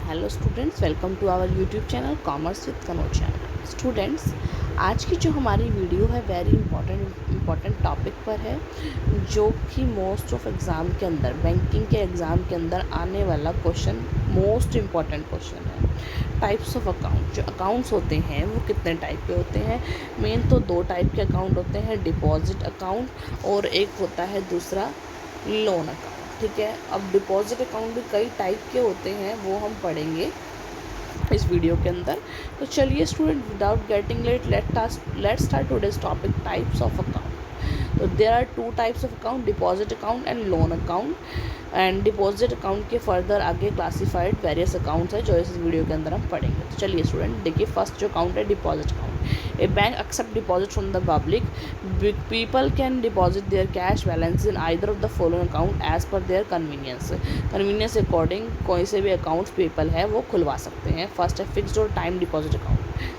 Hello students, welcome to our YouTube channel commerce with Kanoj channel. Students, आज की जो हमारी वीडियो है वेरी इंपॉर्टेंट टॉपिक पर है, जो कि मोस्ट ऑफ एग्ज़ाम के अंदर, बैंकिंग के एग्ज़ाम के अंदर आने वाला क्वेश्चन, मोस्ट इम्पॉर्टेंट क्वेश्चन है। टाइप्स ऑफ अकाउंट, जो अकाउंट्स होते हैं वो कितने टाइप के होते हैं। मेन तो दो टाइप के अकाउंट होते हैं, डिपॉजिट अकाउंट और एक होता है दूसरा लोन अकाउंट। ठीक है, अब डिपॉजिट अकाउंट भी कई टाइप के होते हैं, वो हम पढ़ेंगे इस वीडियो के अंदर। तो चलिए student, without getting late let's start today's topic, types of account. तो there are two types of account, deposit account and loan account. And deposit account के फर्दर आगे क्लासिफाइड वेरियस अकाउंट्स है जो इस वीडियो के अंदर हम पढ़ेंगे। तो चलिए स्टूडेंट देखिए, फर्स्ट जो अकाउंट है deposit account. A bank accept deposit from the public. People can deposit their cash balance in either of the following account as per their convenience according कोई से भी अकाउंट्स पीपल है वो खुलवा सकते हैं। फर्स्ट है फिक्स्ड और टाइम डिपॉजिट अकाउंट।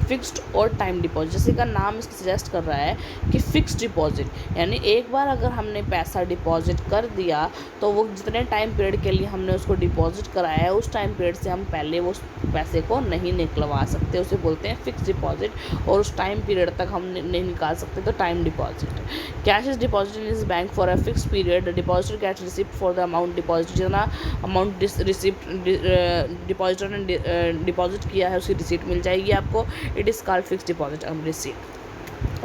फिक्स्ड और टाइम डिपॉजिट, जैसे का नाम इसको सजेस्ट कर रहा है कि फिक्स्ड डिपॉजिट, यानी एक बार अगर हमने पैसा डिपॉजिट कर दिया तो वो जितने टाइम पीरियड के लिए हमने उसको डिपॉजिट कराया है उस टाइम पीरियड से हम पहले वो पैसे को नहीं निकलवा सकते, उसे बोलते हैं फिक्स्ड डिपॉजिट। और उस टाइम पीरियड तक हम नहीं निकाल सकते तो time deposit. Cash is deposit in इस bank for a fix period. Depositor cash receipt for the amount deposit, जितना अमाउंट रिसिप्ट डिपॉजिटर ने डिपॉजिट किया है उसकी रिसीट मिल जाएगी आपको। It is called fix deposit receipt.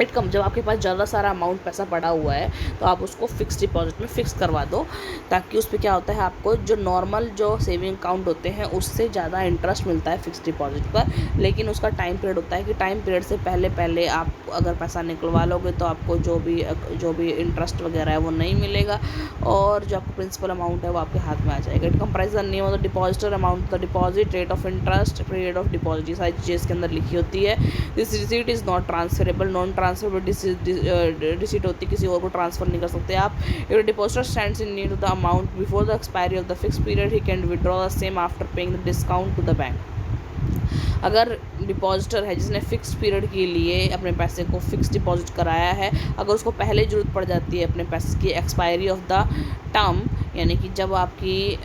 It come, जब आपके पास ज़्यादा सारा अमाउंट पैसा पड़ा हुआ है तो आप उसको फिक्स डिपॉजिट में फिक्स करवा दो, ताकि उस पर क्या होता है, आपको जो नॉर्मल जो सेविंग अकाउंट होते हैं उससे ज़्यादा इंटरेस्ट मिलता है फिक्स डिपॉजिट पर। लेकिन उसका टाइम पीरियड होता है कि टाइम पीरियड से पहले आप अगर पैसा निकलवा लोगे तो आपको जो भी इंटरेस्ट वगैरह है वो नहीं मिलेगा, और जो आपका प्रिंसिपल अमाउंट है वो आपके हाथ में आ जाएगा। It comprise the name of the depositor, amount the deposit, rate of interest, period of deposit, ये सारी चीज़ें इसके अंदर लिखी होती है। This receipt is not transferable, non transferable receipt होती है, किसी और को ट्रांसफर नहीं कर सकते आप। If depositor stands in need of the amount before the expiry of the fix period, he can withdraw the same after paying the discount to the bank. अगर डिपॉजिटर है जिसने फिक्स पीरियड के लिए अपने पैसे को फिक्स डिपॉजिट कराया है, अगर उसको पहले ज़रूरत पड़ जाती है अपने पैसे की एक्सपायरी ऑफ द टर्म, यानी कि जब आपकी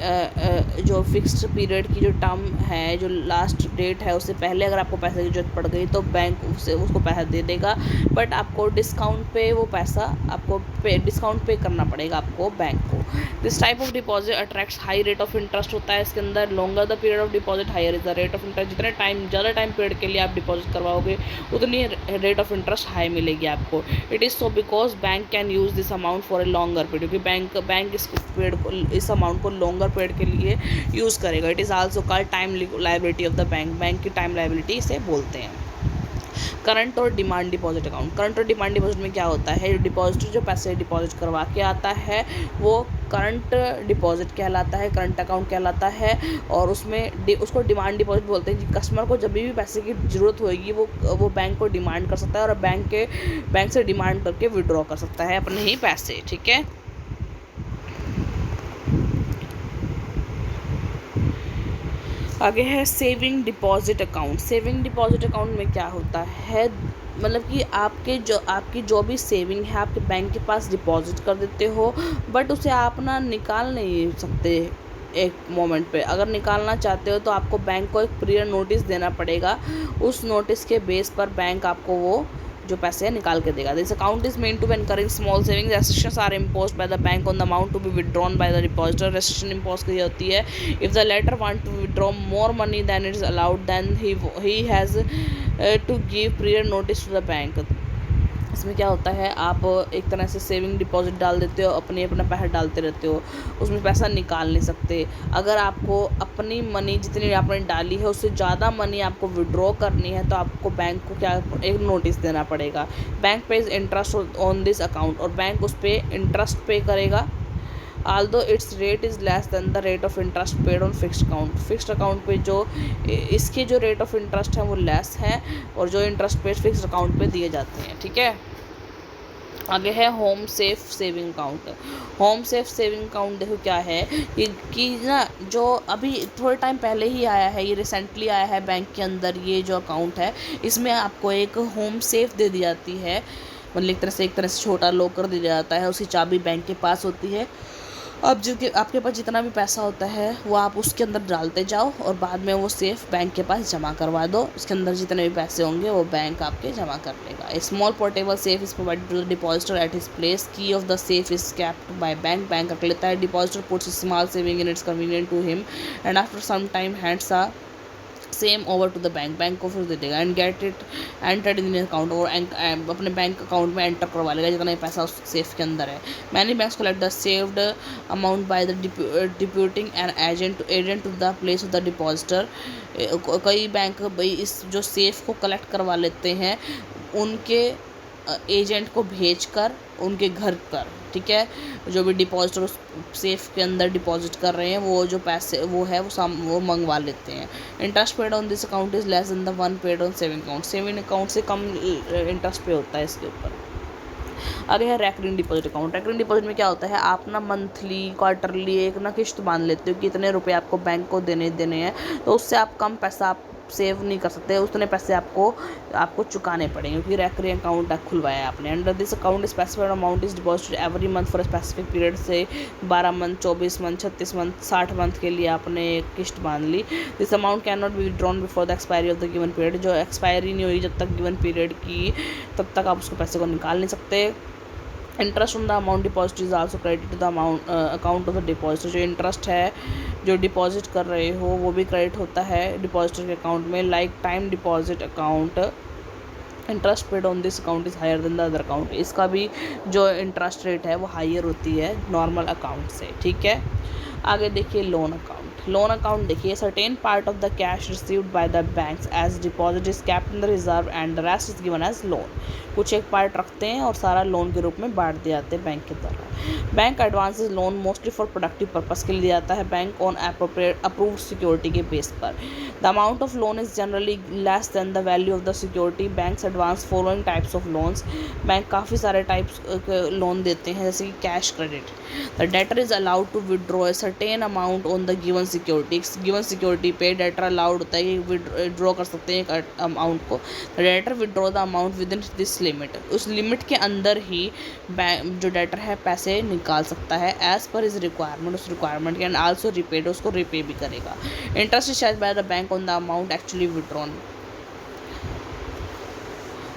जो फिक्स्ड पीरियड की जो टर्म है, जो लास्ट डेट है, उससे पहले अगर आपको पैसे की जरूरत पड़ गई तो बैंक उसको पैसा दे देगा, बट आपको डिस्काउंट पे वो पैसा आपको डिस्काउंट पे करना पड़ेगा आपको बैंक को। This type of deposit attracts high rate of interest होता है इसके अंदर। Longer the period of deposit higher is the rate of interest, जितने ज़्यादा टाइम पीरियड के लिए आप डिपॉजिट करवाओगे उतनी रेट ऑफ इंटरेस्ट हाई मिलेगी आपको। It is so because bank can use this amount for a longer period, क्योंकि बैंक इस अमाउंट को लॉन्गर पीरियड के लिए यूज़ करेगा। It is also called time liability of the bank, bank की time liability इसे बोलते हैं। करंट और डिमांड डिपॉजिट अकाउंट। करंट और डिमांड डिपॉजिट में क्या होता है, डिपॉजिटर जो पैसे डिपॉजिट करवा के आता है वो करंट डिपॉजिट कहलाता है, करंट अकाउंट कहलाता है, और उसमें उसको डिमांड डिपॉजिट बोलते हैं। कस्टमर को जब भी पैसे की ज़रूरत होगी वो बैंक को डिमांड कर सकता है, और बैंक से डिमांड करके विड्रॉ कर सकता है अपने ही पैसे। ठीक है, आगे है saving deposit account. Saving deposit account में क्या होता है, मतलब कि आपकी जो भी सेविंग है आपके बैंक के पास डिपॉजिट कर देते हो, बट उसे आप ना निकाल नहीं सकते एक मोमेंट पे। अगर निकालना चाहते हो तो आपको बैंक को एक प्रियर नोटिस देना पड़ेगा, उस नोटिस के बेस पर बैंक आपको वो जो पैसे हैं निकाल के देगा। This account is meant to be encourage small savings. Restrictions are imposed by the bank on the amount to be withdrawn by the depositor. Restriction impose की होती है, if the latter want to withdraw more money than it is allowed then he has to give prior notice to the bank. इसमें क्या होता है, आप एक तरह से सेविंग डिपॉजिट डाल देते हो, अपना पैसा डालते रहते हो, उसमें पैसा निकाल नहीं सकते। अगर आपको अपनी मनी जितनी आपने डाली है उससे ज़्यादा मनी आपको विड्रॉ करनी है तो आपको बैंक को क्या एक नोटिस देना पड़ेगा। Bank page interest on this account, और बैंक उस पर इंटरेस्ट पे करेगा। although its rate is less than the rate of interest paid on fixed account। Fixed account पे जो इसके जो रेट ऑफ इंटरेस्ट है वो लेस है, और जो इंटरेस्ट पे फिक्स्ड अकाउंट पे दिए जाते हैं। ठीक है, आगे है home safe saving account. Home safe saving account देखो क्या है कि ना, जो अभी थोड़े टाइम पहले ही आया है, ये रिसेंटली आया है बैंक के अंदर, ये जो अकाउंट है इसमें आपको एक होम सेफ दे दी जाती है, मतलब एक तरह से छोटा लॉकर दिया जाता है, उसकी चाबी बैंक के पास होती है, अब जिनके आपके पास जितना भी पैसा होता है वो आप उसके अंदर डालते जाओ और बाद में वो सेफ बैंक के पास जमा करवा दो। उसके अंदर जितने भी पैसे होंगे वो बैंक आपके जमा कर लेगा। A small portable safe is provided to the depositor at his place. Key of the safe is kept by bank. Bank रख लेता है। Depositor puts small saving in its convenient to him and after some time hands a same over to the bank को फिर दे देगा and get it entered in account और अपने bank account में एंटर करवा लेगा जितना ही पैसा उस सेफ के अंदर है। Many banks collect the saved amount by the deputing an agent to the place of the depositor. कई बैंक भाई इस जो सेफ को कलेक्ट करवा लेते हैं उनके एजेंट को भेजकर उनके घर पर, ठीक है, जो भी डिपॉजिटर उस सेफ के अंदर डिपॉजिट कर रहे हैं वो जो पैसे वो है वो मंगवा लेते हैं। Interest paid on this account is less than the one paid on saving account. Saving account से कम इंटरेस्ट पे होता है इसके ऊपर। आगे है recurring deposit account. Recurring deposit में क्या होता है, आप ना मंथली क्वार्टरली एक ना किश्त बांध लेते हो कि इतने रुपए आपको बैंक को देने हैं, तो उससे आप कम पैसा आप सेव नहीं कर सकते, उतने पैसे आपको चुकाने पड़ेंगे क्योंकि रैकरिंग अकाउंट खुलवाया है आपने। Under this account specified amount is deposited every month for specific period. से 12 मंथ, 24 मंथ, 36 मंथ, 60 मंथ के लिए आपने किश्त बांध ली। This amount can not be withdrawn before the expiry of the given period. जो एक्सपायरी नहीं हुई जब तक गिवन पीरियड की तब तक आप उसको पैसे को निकाल नहीं सकते। Interest on the amount deposit is also credit to the amount account of the depositor. जो इंटरेस्ट है जो डिपॉजिट कर रहे हो वो भी क्रेडिट होता है डिपॉजिटर के अकाउंट में। Like time deposit account, interest paid on this account is higher than the other account. इसका भी जो इंटरेस्ट रेट है वो हायर होती है नॉर्मल अकाउंट से, ठीक है। आगे देखिए लोन अकाउंट। लोन अकाउंट देखिए certain part of the cash received by the banks as deposit is kept in the reserve and the rest is given as loan. कुछ एक पार्ट रखते हैं और सारा लोन के रूप में बांट दिए जाते हैं बैंक के द्वारा। Bank advances loan mostly for productive purpose के लिए दिया जाता है बैंक ऑन अप्रूव्ड सिक्योरिटी के बेस पर। The amount of loan is generally less than the value of the security. Banks advance following types of loans. Bank काफ़ी सारे types loan देते हैं जैसे कि cash credit. The debtor is allowed to withdraw a certain amount on the given security. Given security पे debtor allowed होता है कि विड्रॉ कर सकते हैं एक अमाउंट को। The debtor withdraw the amount with in this limit. उस लिमिट के अंदर ही बैंक जो डेटर है पैसे निकाल सकता है एज पर इज रिक्वायरमेंट। उस रिक्वायरमेंट कैन आल्सो रिपेड, उसको रिपे भी करेगा। Interest is charge by the bank on the amount actually withdrawn.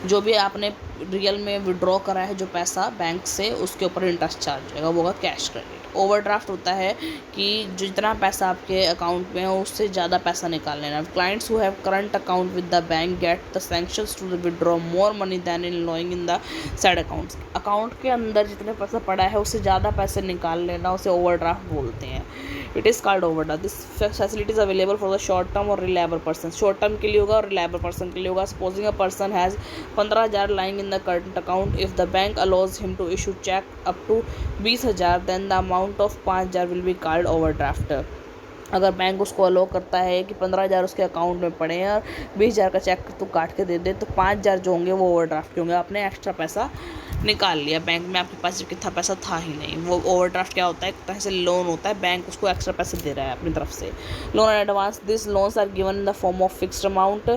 जो भी आपने रियल में विड्रॉ करा है जो पैसा बैंक से उसके ऊपर इंटरेस्ट चार्ज होगा, वो होगा कैश क्रेडिट। ओवरड्राफ्ट होता है कि जितना पैसा आपके अकाउंट में है उससे ज़्यादा पैसा निकाल लेना। Clients who have current account with the bank get the sanctions to withdraw more money than in lying in the said accounts. Account के अंदर जितने पैसा पड़ा है उससे ज़्यादा पैसे निकाल लेना उसे ओवरड्राफ्ट बोलते हैं। It is called overdraft. This facility is available for the short term और रिलायबल पर्सन। शॉर्ट टर्म के लिए होगा और रिलायबल पर्सन के लिए होगा। Supposing a person has 15,000 lying in the current account, if the bank allows him to issue cheque up to 20,000 then the amount of 5,000 will be called overdraft. अगर bank उसको allow करता है कि 15,000 उसके account में पड़े हैं और 20,000 का चेक तो काट के दे दे, तो 5,000 जो होंगे वो ओवरड्राफ्ट के होंगे। आपने एक्स्ट्रा पैसा निकाल लिया बैंक में, आपके पास कितना पैसा था ही नहीं। वो ओवरड्राफ्ट क्या होता है, एक तरह से लोन होता है, बैंक उसको एक्स्ट्रा पैसे दे रहा है अपनी तरफ से। Loan and advance, this loans are given in the form of fixed amount.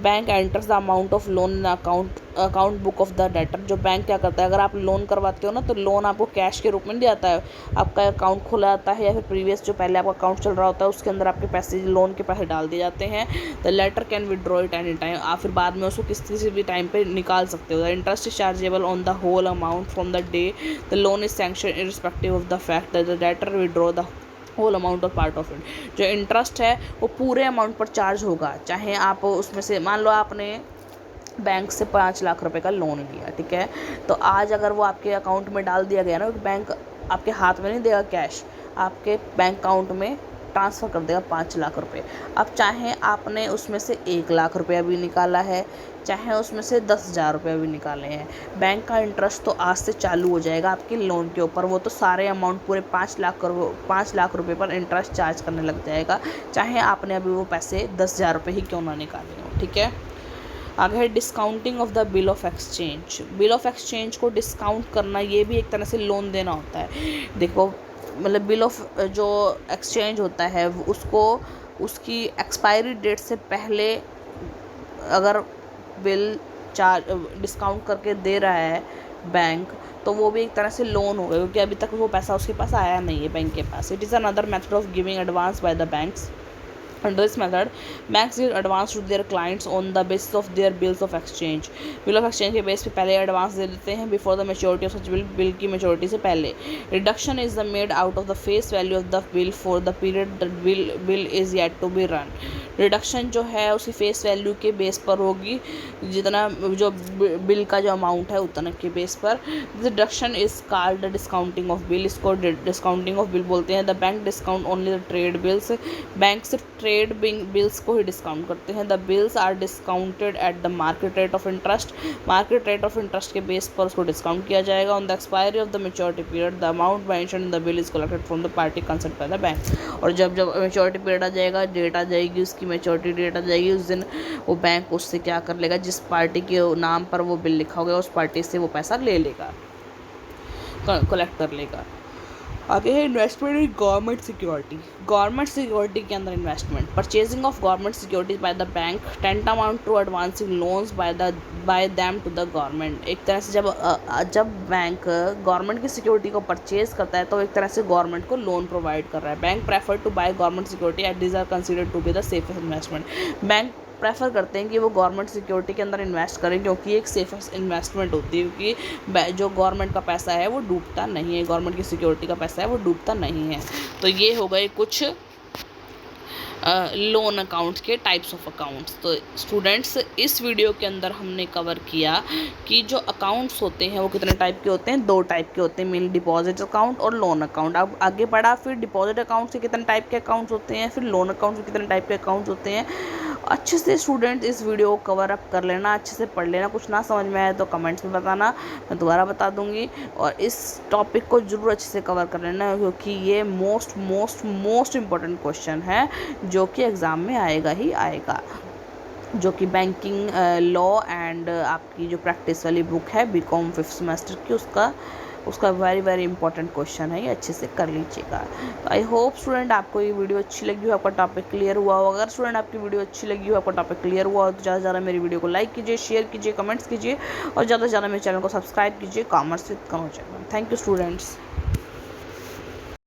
Bank enters the amount of loan in account book of the debtor. जो बैंक क्या करता है, अगर आप लोन करवाते हो ना तो लोन आपको कैश के रूप में नहीं आता है, आपका अकाउंट खुला जाता है या फिर प्रीवियस जो पहले आपका अकाउंट चल रहा होता है उसके अंदर आपके पैसे लोन के पैसे डाल दिए जाते हैं। The latter can withdraw it any time. आप फिर बाद में उसको किसी भी टाइम पे निकाल सकते हो। The interest is chargeable on the whole amount from the day the loan is sanction irrespective of the fact that the debtor withdraw the whole amount or part of it. जो interest है वो पूरे amount पर charge होगा, चाहे आप उसमें से मान लो आपने बैंक से 5 लाख रुपए का लोन लिया, ठीक है, तो आज अगर वो आपके अकाउंट में डाल दिया गया ना, बैंक आपके हाथ में नहीं देगा कैश, आपके बैंक अकाउंट में ट्रांसफ़र कर देगा 5 लाख रुपए। अब चाहे आपने उसमें से 1 लाख रुपया भी निकाला है, चाहे उसमें से 10,000 रुपये भी निकाले हैं, बैंक का इंटरेस्ट तो आज से चालू हो जाएगा आपके लोन के ऊपर। वो तो सारे अमाउंट पूरे 5 लाख रुपए पर इंटरेस्ट चार्ज करने लग जाएगा, चाहे आपने अभी वो पैसे 10,000 रुपये ही क्यों ना निकाले हो, ठीक है। आगे है discounting of the bill of exchange. Bill of exchange को डिस्काउंट करना, ये भी एक तरह से लोन देना होता है। देखो मतलब बिल ऑफ जो एक्सचेंज होता है उसको उसकी एक्सपायरी डेट से पहले अगर बिल चार्ज डिस्काउंट करके दे रहा है बैंक, तो वो भी एक तरह से लोन हो गया, क्योंकि अभी तक वो पैसा उसके पास आया नहीं है बैंक के पास. It is another method of giving advance by the banks. Under this method, banks give advance to their clients on the basis of their bills of exchange. Bill of exchange के base पे पहले advance दे देते हैं before the maturity of such bill की maturity से पहले. Reduction is the made out of the face value of the bill for the period the bill is yet to be run. Reduction जो है उसी face value के base पर होगी, जितना जो बिल का जो अमाउंट है उतना के बेस पर. Reduction is called the discounting of bill. इसको डिस्काउंटिंग ऑफ बिल बोलते हैं. The bank discount only the trade bills. Bank सिर्फ ट्रेड बिल्स को ही डिस्काउंट करते हैं. The bills are discounted at the market rate of interest. Market rate of interest के base पर उसको डिस्काउंट किया जाएगा. On the expiry of the maturity period the amount mentioned in the bill is collected from the party concern bye the bank. और जब जब maturity period आ जाएगा, date आ जाएगी, उसकी मेच्योरिटी डेट आ जाएगी, उस दिन वो बैंक उससे क्या कर लेगा, जिस पार्टी के नाम पर वो बिल लिखा होगा उस पार्टी से वो पैसा ले लेगा, कलेक्ट कर लेगा. आगे है investment in government security. Government security के अंदर investment. Purchasing of government securities by the bank tantamount to advancing loans by them to the government. एक तरह से जब बैंक गवर्नमेंट की सिक्योरिटी को परचेज करता है तो एक तरह से गवर्नमेंट को लोन प्रोवाइड कर रहा है. Bank prefer to buy government security at these are considered to be the safest investment. Bank prefer करते हैं कि वो गवर्नमेंट सिक्योरिटी के अंदर इन्वेस्ट करें, क्योंकि एक सेफेस्ट इन्वेस्टमेंट होती है, क्योंकि जो गवर्नमेंट का पैसा है वो डूबता नहीं है, गवर्नमेंट की सिक्योरिटी का पैसा है वो डूबता नहीं है. तो ये हो गए कुछ लोन अकाउंट्स के टाइप्स ऑफ अकाउंट्स. तो स्टूडेंट्स, इस वीडियो के अंदर हमने कवर किया कि जो अकाउंट्स होते हैं वो कितने टाइप के होते हैं. 2 टाइप के होते हैं, मेनली डिपॉजिट अकाउंट और लोन अकाउंट. अब आगे बढ़ा, फिर डिपॉजिट अकाउंट के कितने टाइप के अकाउंट्स होते हैं, फिर लोन अकाउंट के कितने टाइप के अकाउंट्स होते हैं. अच्छे से स्टूडेंट इस वीडियो को कवर अप कर लेना, अच्छे से पढ़ लेना. कुछ ना समझ में आए तो कमेंट्स में बताना, मैं दोबारा बता दूंगी. और इस टॉपिक को जरूर अच्छे से कवर कर लेना, क्योंकि ये मोस्ट इम्पॉर्टेंट क्वेश्चन है जो कि एग्ज़ाम में आएगा ही आएगा, जो कि बैंकिंग लॉ एंड आपकी जो प्रैक्टिस वाली बुक है बीकॉम 5th सेमेस्टर की, उसका वेरी इंपॉर्टेंट क्वेश्चन है. ये अच्छे से कर लीजिएगा. तो आई होप स्टूडेंट आपको ये वीडियो अच्छी लगी हो, आपका टॉपिक क्लियर हुआ हो. अगर स्टूडेंट आपकी वीडियो अच्छी लगी हो, आपका टॉपिक क्लियर हुआ हो, तो ज़्यादा से ज़्यादा मेरी वीडियो को लाइक कीजिए, शेयर कीजिए, कमेंट्स कीजिए और ज़्यादा से ज़्यादा मेरे चैनल को सब्सक्राइब कीजिए, commerce with Kanoj channel. Thank you students.